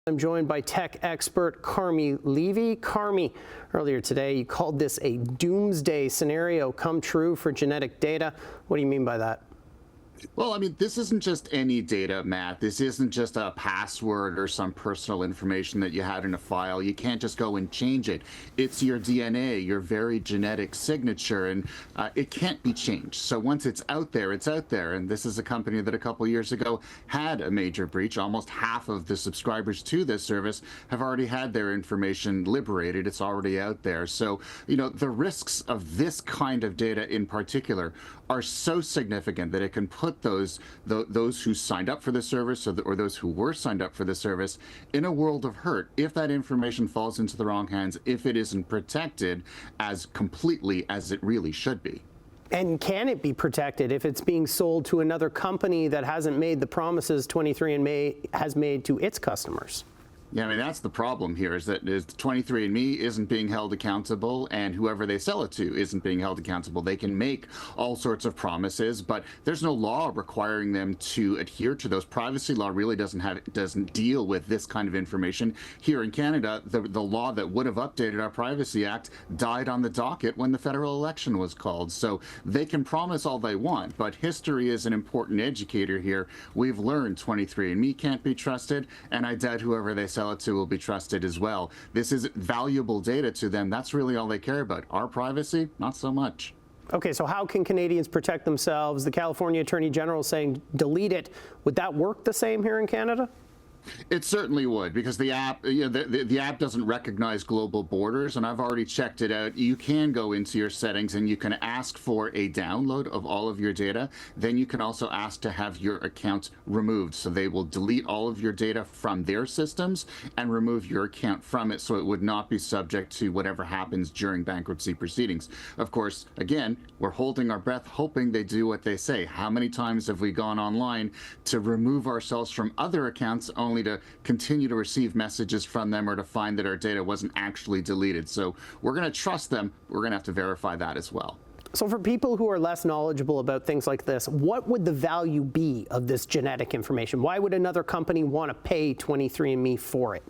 I'm joined by tech expert Carmi Levy. Carmi, earlier today you called this a doomsday scenario come true for genetic data. What do you mean by that? Well, I mean, this isn't just any data, Matt. This isn't just a password or some personal information that you had in a file. You can't just go and change it. It's your DNA, your very genetic signature, and it can't be changed. So once it's out there, it's out there. And this is a company that a couple years ago had a major breach. Almost half of the subscribers to this service have already had their information liberated. It's already out there. So, you know, the risks of this kind of data in particular are so significant that it can put those who signed up for the service or those who were signed up for the service in a world of hurt if that information falls into the wrong hands, if it isn't protected as completely as it really should be. And can it be protected if it's being sold to another company that hasn't made the promises 23andMe has made to its customers? Yeah, I mean, that's the problem here, is that 23andMe isn't being held accountable, and whoever they sell it to isn't being held accountable. They can make all sorts of promises, but there's no law requiring them to adhere to those. Privacy law really doesn't deal with this kind of information. Here in Canada, the law that would have updated our Privacy Act died on the docket when the federal election was called. So they can promise all they want, but history is an important educator here. We've learned 23andMe can't be trusted, and I doubt whoever they sell it to will be trusted as well. This is valuable data to them. That's really all they care about. Our privacy, not so much. Okay, so how can Canadians protect themselves? The California Attorney General is saying delete it. Would that work the same here in Canada? It certainly would, because the app, the app doesn't recognize global borders, and I've already checked it out. You can go into your settings and you can ask for a download of all of your data. Then you can also ask to have your account removed. So they will delete all of your data from their systems and remove your account from it, so it would not be subject to whatever happens during bankruptcy proceedings. Of course, again, we're holding our breath, hoping they do what they say. How many times have we gone online to remove ourselves from other accounts only to continue to receive messages from them or to find that our data wasn't actually deleted? So we're going to trust them. We're going to have to verify that as well. So for people who are less knowledgeable about things like this, what would the value be of this genetic information? Why would another company want to pay 23andMe for it?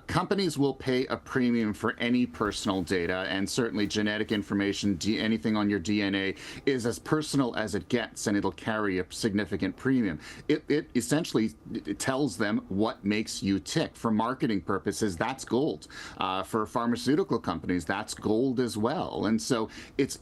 Companies will pay a premium for any personal data, and certainly genetic information, anything on your DNA, is as personal as it gets, and it'll carry a significant premium. It essentially tells them what makes you tick. For marketing purposes, that's gold. For pharmaceutical companies, that's gold as well. And so it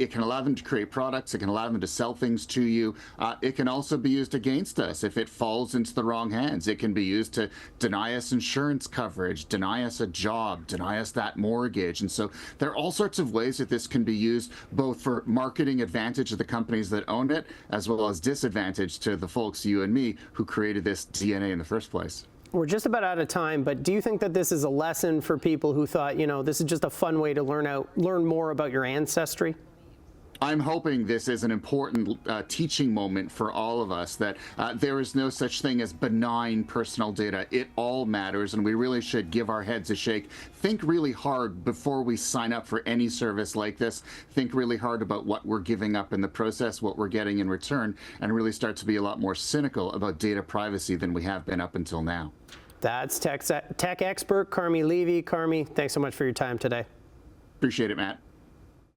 can allow them to create products. It can allow them to sell things to you. It can also be used against us if it falls into the wrong hands. It can be used to deny us insurance coverage, deny us a job, deny us that mortgage. And so there are all sorts of ways that this can be used, both for marketing advantage of the companies that own it, as well as disadvantage to the folks, you and me, who created this DNA in the first place. We're just about out of time, but do you think that this is a lesson for people who thought, you know, this is just a fun way to learn more about your ancestry? I'm hoping this is an important teaching moment for all of us, that there is no such thing as benign personal data. It all matters, and we really should give our heads a shake. Think really hard before we sign up for any service like this. Think really hard about what we're giving up in the process, what we're getting in return, and really start to be a lot more cynical about data privacy than we have been up until now. That's tech expert Carmi Levy. Carmi, thanks so much for your time today. Appreciate it, Matt.